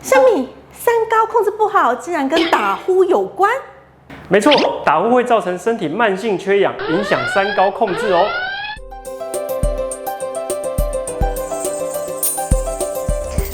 小米，三高控制不好，竟然跟打呼有关？没错，打呼会造成身体慢性缺氧，影响三高控制哦。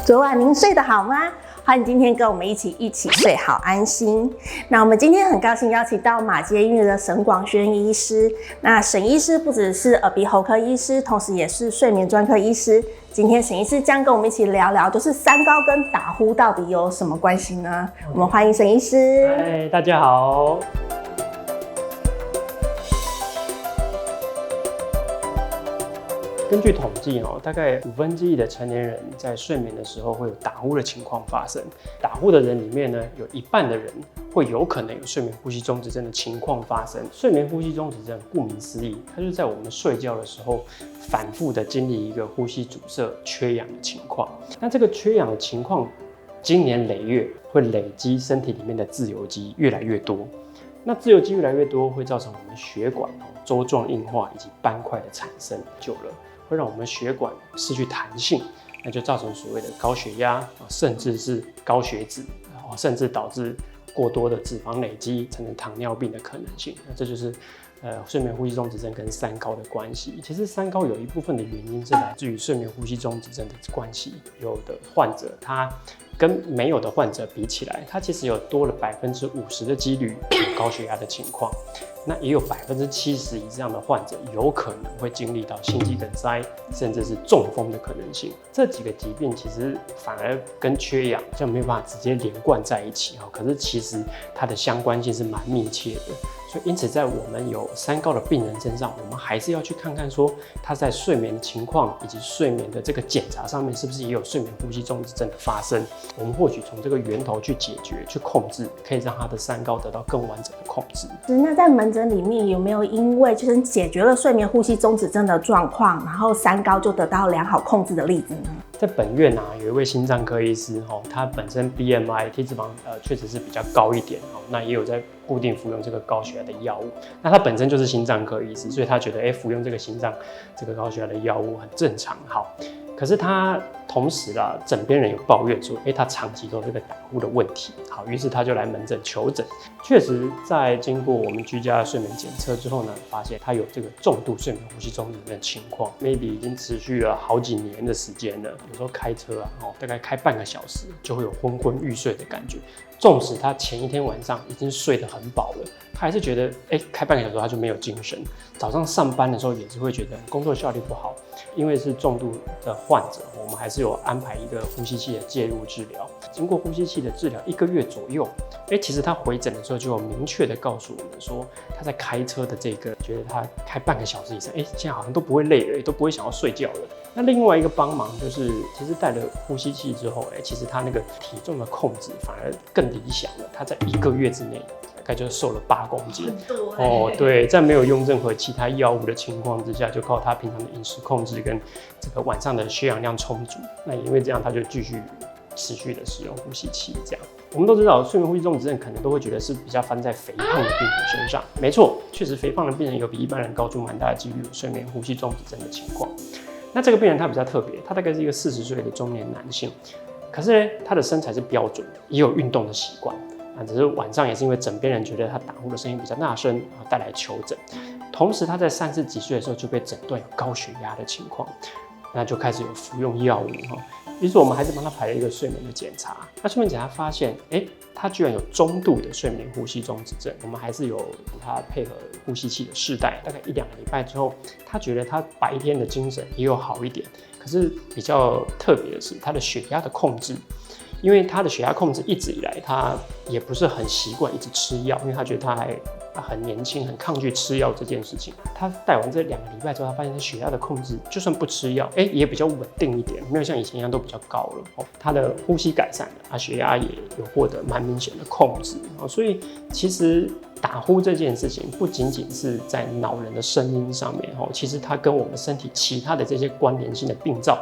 昨晚您睡得好吗？欢迎今天跟我们一起睡好安心。那我们今天很高兴邀请到马偕医院的沈广轩医师。那沈医师不只是耳鼻喉科医师，同时也是睡眠专科医师。今天沈医师将跟我们一起聊聊，就是三高跟打呼到底有什么关系呢？我们欢迎沈医师。嗨，大家好。根据统计大概1/5的成年人在睡眠的时候会有打呼的情况发生。打呼的人里面呢，有一半的人会有可能有睡眠呼吸中止症的情况发生。睡眠呼吸中止症顾名思义，它就是在我们睡觉的时候反复的经历一个呼吸阻塞、缺氧的情况。那这个缺氧的情况，经年累月会累积身体里面的自由基越来越多。那自由基越来越多，会造成我们血管粥状硬化以及斑块的产生，久了会让我们血管失去弹性，那就造成所谓的高血压，甚至是高血脂，甚至导致过多的脂肪累积，产生糖尿病的可能性。那这就是睡眠呼吸中止症跟三高的关系。其实三高有一部分的原因是来自于睡眠呼吸中止症的关系。有的患者他跟没有的患者比起来，他其实有多了50%的几率有高血压的情况。那也有70%以上的患者有可能会经历到心肌梗塞，甚至是中风的可能性。这几个疾病其实反而跟缺氧就没有办法直接连贯在一起，可是其实它的相关性是蛮密切的。所以因此在我们有三高的病人身上，我们还是要去看看说他在睡眠的情况以及睡眠的这个检查上面是不是也有睡眠呼吸中止症的发生。我们或许从这个源头去解决、去控制，可以让他的三高得到更完整的控制。那在门诊里面有没有因为就是解决了睡眠呼吸中止症的状况，然后三高就得到良好控制的例子呢？在本院有一位心脏科医师，他本身 BMI 体脂肪确实是比较高一点，那也有在固定服用这个高血压的药物。那他本身就是心脏科医师，所以他觉得服用这个这个高血压的药物很正常。好，可是他同时枕边人有抱怨说，他长期都有这个打呼的问题。好，于是他就来门诊求诊。确实，在经过我们居家睡眠检测之后呢，发现他有这个重度睡眠呼吸中止症的情况 ，maybe 已经持续了好几年的时间了。有时候开车大概开半个小时就会有昏昏欲睡的感觉。纵使他前一天晚上已经睡得很饱了，他还是觉得开半个小时他就没有精神。早上上班的时候也是会觉得工作效率不好。因为是重度的患者，我们还是有安排一个呼吸器的介入治疗。经过呼吸器的治疗1个月左右，其实他回诊的时候就有明确的告诉我们说，他在开车的这个觉得他开半个小时以上，现在好像都不会累了，也都不会想要睡觉了。那另外一个帮忙就是，其实带了呼吸器之后，其实他那个体重的控制反而更理想了。他在1个月之内大概就瘦了8公斤。对，在没有用任何其他药物的情况之下，就靠他平常的饮食控制跟这个晚上的血氧量充足。那也因为这样，他就继续持续的使用呼吸器。这样，我们都知道，睡眠呼吸中止症可能都会觉得是比较发生在肥胖的病人身上。没错，确实肥胖的病人有比一般人高出蛮大的几率有睡眠呼吸中止症的情况。那这个病人他比较特别，他大概是一个40岁的中年男性，可是呢，他的身材是标准的，也有运动的习惯。只是晚上也是因为枕边人觉得他打呼的声音比较大声，带来求诊。同时他在30几岁的时候就被诊断有高血压的情况，那就开始有服用药物。于是我们还是帮他排了一个睡眠的检查。那睡眠检查发现，他居然有中度的睡眠呼吸中止症。我们还是有他配合呼吸器的试戴，大概1-2个礼拜之后，他觉得他白天的精神也有好一点。可是比较特别的是，他的血压的控制。因为他的血压控制一直以来，他也不是很习惯一直吃药，因为他觉得他还很年轻，很抗拒吃药这件事情。他戴完这2个礼拜之后，他发现他血压的控制，就算不吃药，也比较稳定一点，没有像以前一样都比较高了。他的呼吸改善了，血压也有获得蛮明显的控制。所以其实打呼这件事情不仅仅是在脑人的声音上面，其实它跟我们身体其他的这些关联性的病灶，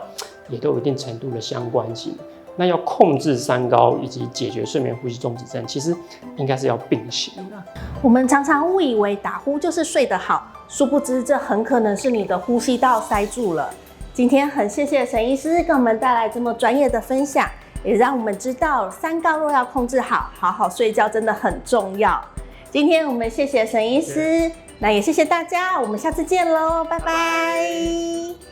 也都有一定程度的相关性。那要控制三高以及解决睡眠呼吸中止症，其实应该是要并行的。我们常常误以为打呼就是睡得好，殊不知这很可能是你的呼吸道塞住了。今天很谢谢沈医师给我们带来这么专业的分享，也让我们知道三高若要控制好，好好睡觉真的很重要。今天我们谢谢沈医师，那也谢谢大家，我们下次见喽，拜拜。